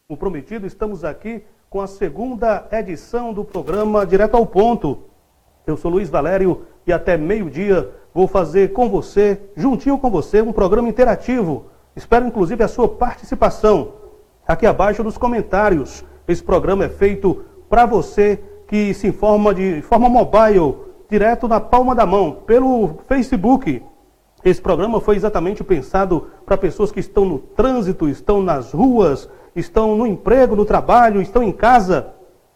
Como prometido, estamos aqui com a segunda edição do programa Direto ao Ponto. Eu sou Luiz Valério e até meio-dia vou fazer com você, juntinho com você, um programa interativo. Espero inclusive a sua participação aqui abaixo nos comentários. Esse programa é feito para você que se informa de forma mobile, direto na palma da mão, pelo Facebook. Esse programa foi exatamente pensado para pessoas que estão no trânsito, estão nas ruas, estão no emprego, no trabalho, estão em casa,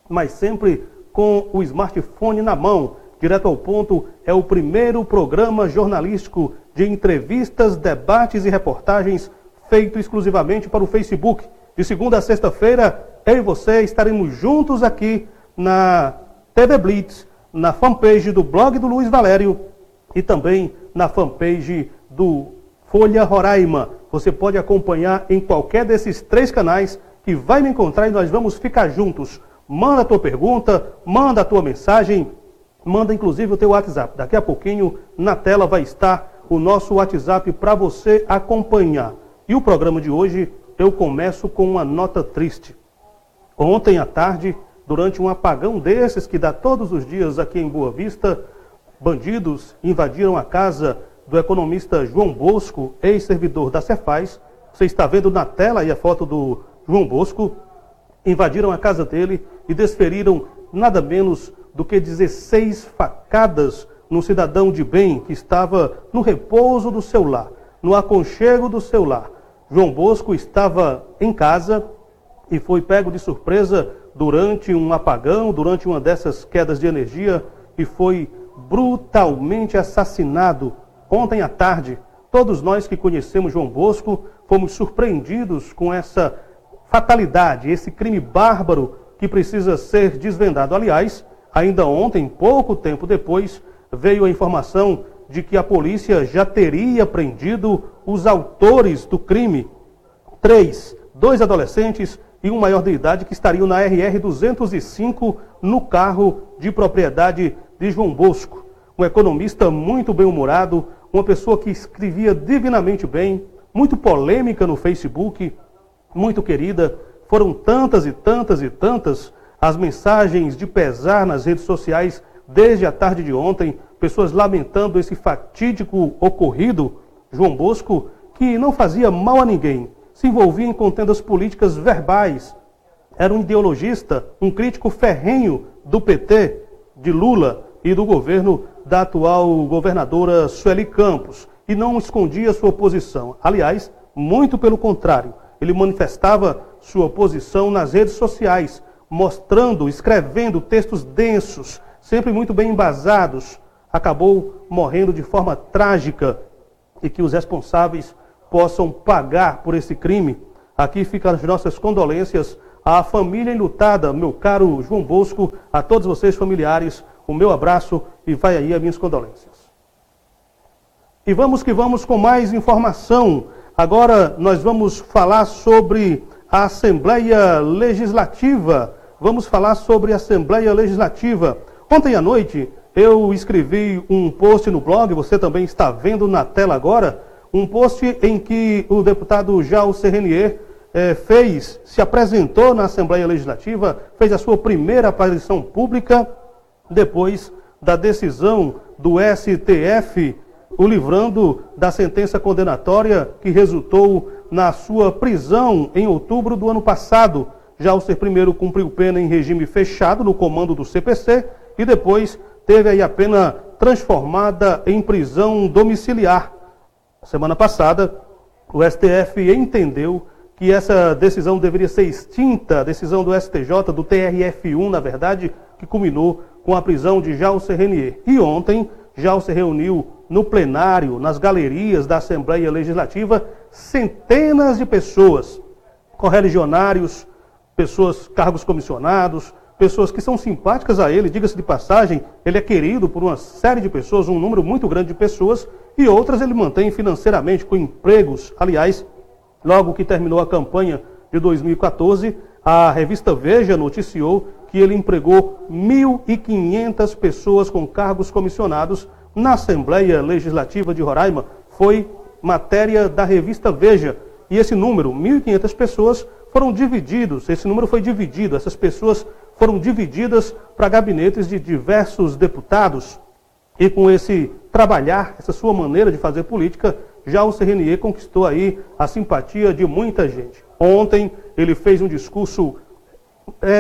mas sempre com o smartphone na mão. Direto ao Ponto é o primeiro programa jornalístico de entrevistas, debates e reportagens feito exclusivamente para o Facebook. De segunda a sexta-feira, eu e você estaremos juntos aqui na TV Blitz, na fanpage do blog do Luiz Valério e também na fanpage do Folha Roraima. Você pode acompanhar em qualquer desses 3 canais que vai me encontrar e nós vamos ficar juntos. Manda a tua pergunta, manda a tua mensagem, manda inclusive o teu WhatsApp. Daqui a pouquinho na tela vai estar o nosso WhatsApp para você acompanhar. E o programa de hoje eu começo com uma nota triste. Ontem à tarde, durante um apagão desses que dá todos os dias aqui em Boa Vista, bandidos invadiram a casa do economista João Bosco, ex-servidor da Cefaz. Você está vendo na tela aí a foto do João Bosco. Invadiram a casa dele e desferiram nada menos do que 16 facadas no cidadão de bem que estava no repouso do seu lar, no aconchego do seu lar. João Bosco estava em casa e foi pego de surpresa durante um apagão, durante uma dessas quedas de energia e foi brutalmente assassinado ontem à tarde. Todos nós que conhecemos João Bosco fomos surpreendidos com essa fatalidade, esse crime bárbaro que precisa ser desvendado. Aliás, ainda ontem, pouco tempo depois, veio a informação de que a polícia já teria prendido os autores do crime. 2 adolescentes e um maior de idade que estariam na RR-205 no carro de propriedade de João Bosco. Um economista muito bem-humorado, uma pessoa que escrevia divinamente bem, muito polêmica no Facebook, muito querida. Foram tantas e tantas e tantas as mensagens de pesar nas redes sociais desde a tarde de ontem, pessoas lamentando esse fatídico ocorrido. João Bosco, que não fazia mal a ninguém, se envolvia em contendas políticas verbais, era um ideologista, um crítico ferrenho do PT, de Lula e do governo da atual governadora Sueli Campos, e não escondia sua posição. Aliás, muito pelo contrário, ele manifestava sua posição nas redes sociais, mostrando, escrevendo textos densos, sempre muito bem embasados. Acabou morrendo de forma trágica e que os responsáveis possam pagar por esse crime. Aqui ficam as nossas condolências à família enlutada, meu caro João Bosco, a todos vocês familiares, o meu abraço e vai aí as minhas condolências. E vamos que vamos com mais informação. Agora nós vamos falar sobre a Assembleia Legislativa. Vamos falar sobre a Assembleia Legislativa. Ontem à noite eu escrevi um post no blog, você também está vendo na tela agora, um post em que o deputado Jalcer Renier se apresentou na Assembleia Legislativa, fez a sua primeira aparição pública depois da decisão do STF, o livrando da sentença condenatória que resultou na sua prisão em outubro do ano passado. Jalcer primeiro cumpriu pena em regime fechado no comando do CPC e depois teve aí a pena transformada em prisão domiciliar. Semana passada, o STF entendeu que essa decisão deveria ser extinta, a decisão do STJ, do TRF1, na verdade, que culminou com a prisão de Jalcer Renier. E ontem, Jalcer reuniu no plenário, nas galerias da Assembleia Legislativa, centenas de pessoas, correligionários, pessoas, cargos comissionados, pessoas que são simpáticas a ele, diga-se de passagem, ele é querido por uma série de pessoas, um número muito grande de pessoas, e outras ele mantém financeiramente com empregos. Aliás, logo que terminou a campanha de 2014, a revista Veja noticiou que ele empregou 1.500 pessoas com cargos comissionados na Assembleia Legislativa de Roraima. Foi matéria da revista Veja. E esse número, 1.500 pessoas, foram divididos, esse número foi dividido, essas pessoas foram divididas para gabinetes de diversos deputados. E com esse trabalhar, essa sua maneira de fazer política, Jalcer Renier conquistou aí a simpatia de muita gente. Ontem ele fez um discurso,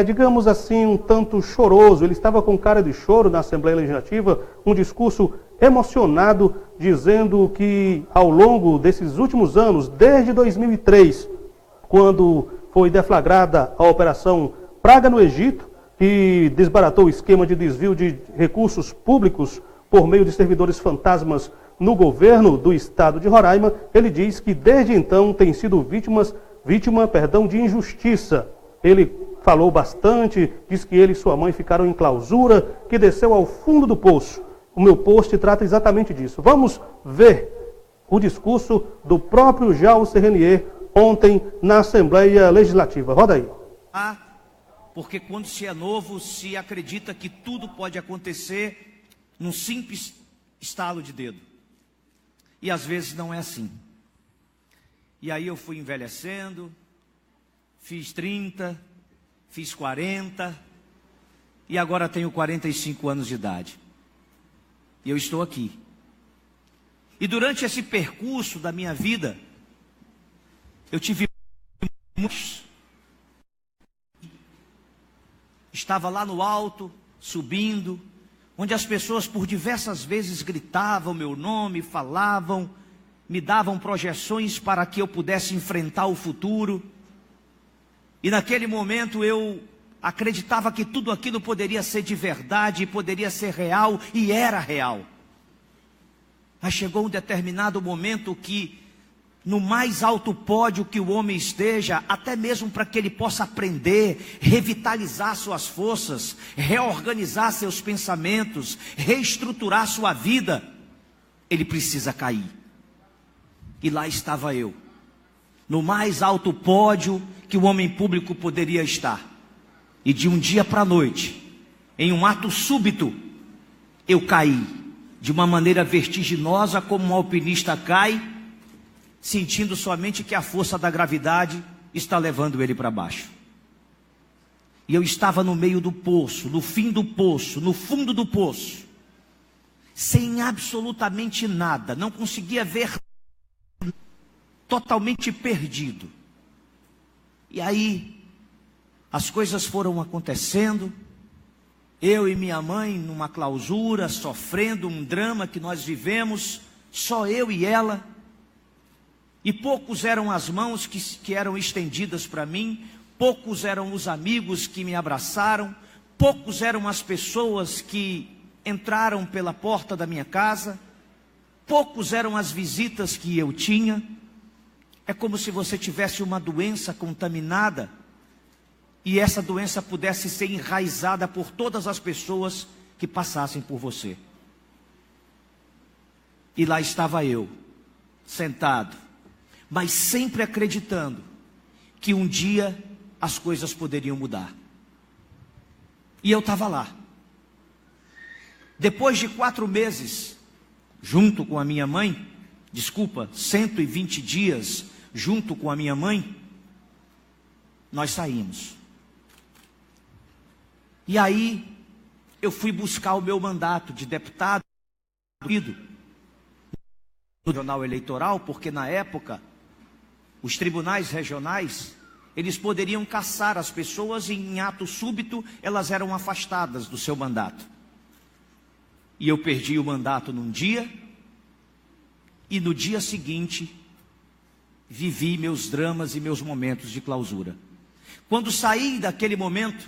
digamos assim, um tanto choroso. Ele estava com cara de choro na Assembleia Legislativa, um discurso emocionado, dizendo que ao longo desses últimos anos, desde 2003, quando foi deflagrada a Operação Praga no Egito, que desbaratou o esquema de desvio de recursos públicos por meio de servidores fantasmas no governo do estado de Roraima, ele diz que desde então tem sido vítima de injustiça. Ele falou bastante, diz que ele e sua mãe ficaram em clausura, que desceu ao fundo do poço. O meu post trata exatamente disso. Vamos ver o discurso do próprio Jalcer Renier ontem na Assembleia Legislativa. Roda aí. Porque quando se é novo, se acredita que tudo pode acontecer num simples estalo de dedo. E às vezes não é assim. E aí eu fui envelhecendo, fiz 30, fiz 40, e agora tenho 45 anos de idade. E eu estou aqui. E durante esse percurso da minha vida, eu tive muitos. Estava lá no alto, subindo, onde as pessoas por diversas vezes gritavam meu nome, falavam, me davam projeções para que eu pudesse enfrentar o futuro. E naquele momento eu acreditava que tudo aquilo poderia ser de verdade, poderia ser real, e era real. Mas chegou um determinado momento que, no mais alto pódio que o homem esteja, até mesmo para que ele possa aprender, revitalizar suas forças, reorganizar seus pensamentos, reestruturar sua vida, ele precisa cair. E lá estava eu, no mais alto pódio que o homem público poderia estar. E de um dia para a noite, em um ato súbito, eu caí, de uma maneira vertiginosa, como um alpinista cai, sentindo somente que a força da gravidade está levando ele para baixo. E eu estava no meio do poço, no fim do poço, no fundo do poço, sem absolutamente nada, não conseguia ver, totalmente perdido. E aí, as coisas foram acontecendo, eu e minha mãe numa clausura, sofrendo um drama que nós vivemos, só eu e ela. E poucos eram as mãos que eram estendidas para mim, poucos eram os amigos que me abraçaram, poucos eram as pessoas que entraram pela porta da minha casa, poucos eram as visitas que eu tinha. É como se você tivesse uma doença contaminada e essa doença pudesse ser enraizada por todas as pessoas que passassem por você. E lá estava eu, sentado, mas sempre acreditando que um dia as coisas poderiam mudar. E eu estava lá. Depois de 4 meses, junto com a minha mãe, 120 dias junto com a minha mãe, nós saímos. E aí, eu fui buscar o meu mandato de deputado no Tribunal Eleitoral, porque na época, os tribunais regionais, eles poderiam caçar as pessoas e em ato súbito, elas eram afastadas do seu mandato. E eu perdi o mandato num dia, e no dia seguinte, vivi meus dramas e meus momentos de clausura. Quando saí daquele momento,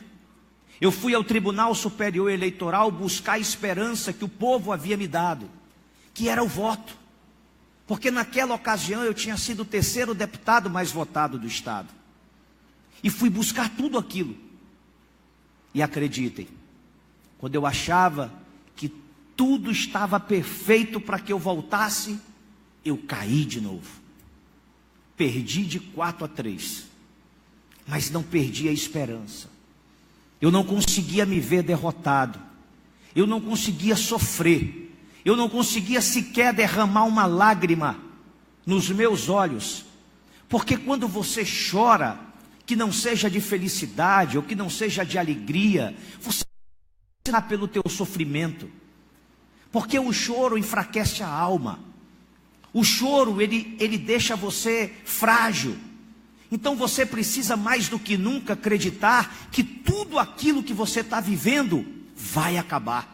eu fui ao Tribunal Superior Eleitoral buscar a esperança que o povo havia me dado, que era o voto. Porque naquela ocasião eu tinha sido o 3º deputado mais votado do estado. E fui buscar tudo aquilo. E acreditem, quando eu achava que tudo estava perfeito para que eu voltasse, eu caí de novo. Perdi de 4-3. Mas não perdi a esperança. Eu não conseguia me ver derrotado. Eu não conseguia sofrer. Eu não conseguia sequer derramar uma lágrima nos meus olhos. Porque quando você chora que não seja de felicidade ou que não seja de alegria, você vai passar pelo teu sofrimento, porque o choro enfraquece a alma. O choro, ele deixa você frágil. Então você precisa mais do que nunca acreditar que tudo aquilo que você está vivendo vai acabar.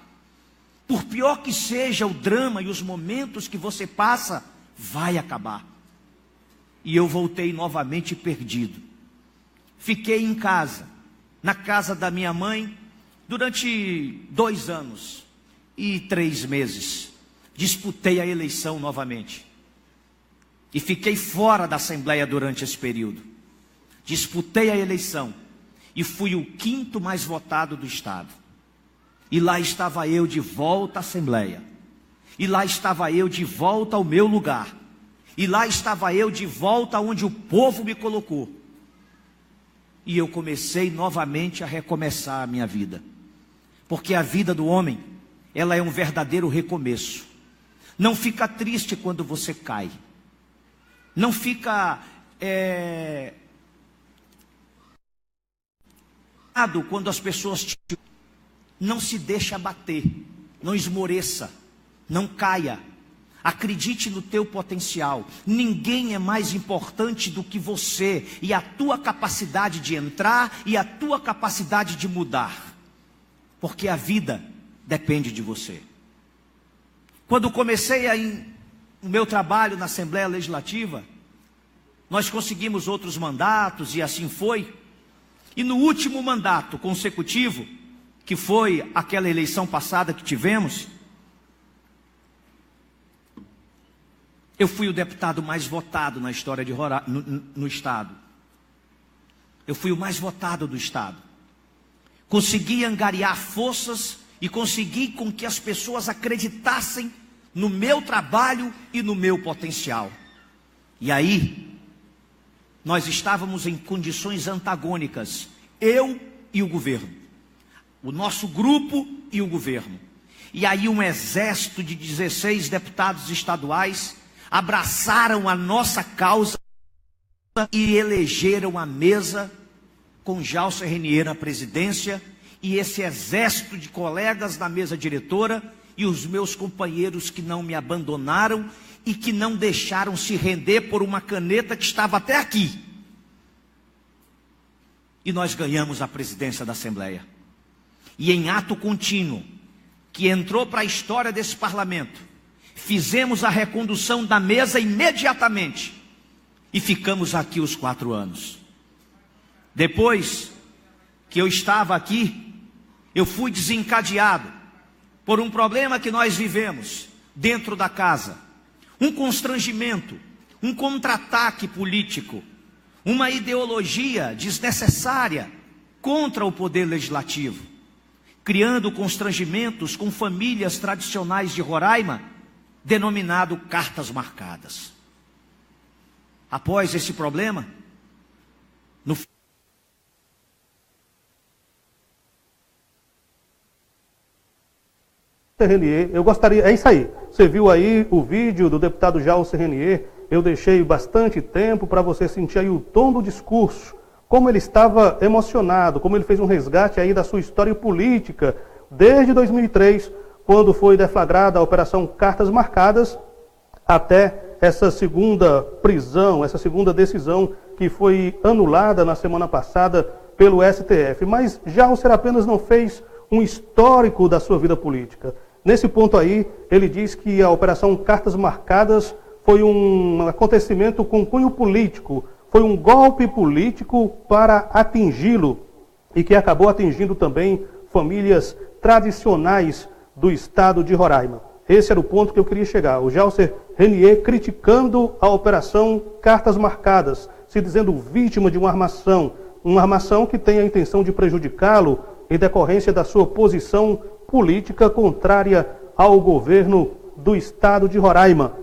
Por pior que seja o drama e os momentos que você passa, vai acabar. E eu voltei novamente perdido. Fiquei em casa, na casa da minha mãe, durante 2 anos e 3 meses. Disputei a eleição novamente. E fiquei fora da Assembleia durante esse período. Disputei a eleição e fui o 5º mais votado do Estado. E lá estava eu de volta à Assembleia. E lá estava eu de volta ao meu lugar. E lá estava eu de volta onde o povo me colocou. E eu comecei novamente a recomeçar a minha vida. Porque a vida do homem, ela é um verdadeiro recomeço. Não fica triste quando você cai. Não fica quando as pessoas te... Não se deixe abater, não esmoreça, não caia. Acredite no teu potencial. Ninguém é mais importante do que você e a tua capacidade de entrar e a tua capacidade de mudar. Porque a vida depende de você. Quando comecei o meu trabalho na Assembleia Legislativa, nós conseguimos outros mandatos e assim foi. E no último mandato consecutivo, que foi aquela eleição passada que tivemos, eu fui o deputado mais votado na história de Roraima, no Estado. Eu fui o mais votado do Estado. Consegui angariar forças e consegui com que as pessoas acreditassem no meu trabalho e no meu potencial. E aí, nós estávamos em condições antagônicas, eu e o governo. O nosso grupo e o governo. E aí um exército de 16 deputados estaduais abraçaram a nossa causa e elegeram a mesa com Jalcer Renier na presidência e esse exército de colegas na mesa diretora e os meus companheiros que não me abandonaram e que não deixaram se render por uma caneta que estava até aqui. E nós ganhamos a presidência da Assembleia. E em ato contínuo, que entrou para a história desse parlamento, fizemos a recondução da mesa imediatamente. E ficamos aqui os 4 anos. Depois que eu estava aqui, eu fui desencadeado por um problema que nós vivemos dentro da casa. Um constrangimento, um contra-ataque político, uma ideologia desnecessária contra o poder legislativo, criando constrangimentos com famílias tradicionais de Roraima, denominado cartas marcadas. Após esse problema, Renier, eu gostaria, é isso aí, você viu aí o vídeo do deputado Jalcer Renier, eu deixei bastante tempo para você sentir aí o tom do discurso, como ele estava emocionado, como ele fez um resgate aí da sua história política, desde 2003, quando foi deflagrada a Operação Cartas Marcadas, até essa segunda prisão, essa segunda decisão que foi anulada na semana passada pelo STF. Mas Jalcer apenas não fez um histórico da sua vida política. Nesse ponto aí, ele diz que a Operação Cartas Marcadas foi um acontecimento com cunho político, foi um golpe político para atingi-lo e que acabou atingindo também famílias tradicionais do estado de Roraima. Esse era o ponto que eu queria chegar. O Jalcer Renier criticando a Operação Cartas Marcadas, se dizendo vítima de uma armação que tem a intenção de prejudicá-lo em decorrência da sua posição política contrária ao governo do estado de Roraima.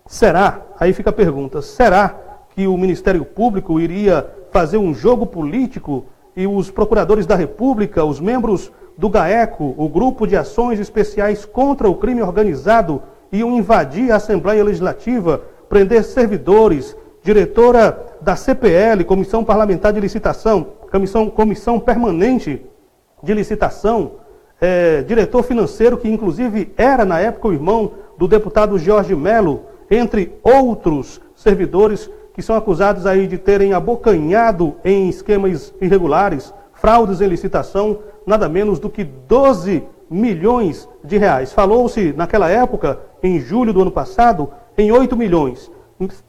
Será? Aí fica a pergunta, será que o Ministério Público iria fazer um jogo político e os procuradores da República, os membros do GAECO, o Grupo de Ações Especiais contra o Crime Organizado, iam invadir a Assembleia Legislativa, prender servidores, diretora da CPL, Comissão Parlamentar de Licitação, Comissão Permanente de Licitação, diretor financeiro, que inclusive era na época o irmão do deputado Jorge Melo, entre outros servidores que são acusados aí de terem abocanhado em esquemas irregulares, fraudes em licitação, nada menos do que 12 milhões de reais. Falou-se naquela época, em julho do ano passado, em 8 milhões.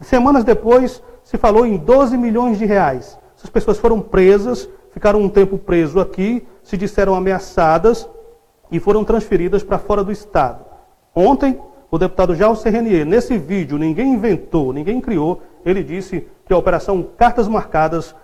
Semanas depois, se falou em 12 milhões de reais. Essas pessoas foram presas, ficaram um tempo preso aqui, se disseram ameaçadas e foram transferidas para fora do estado. Ontem, o deputado Jalcer Renier, nesse vídeo, ninguém inventou, ninguém criou, ele disse que a Operação Cartas Marcadas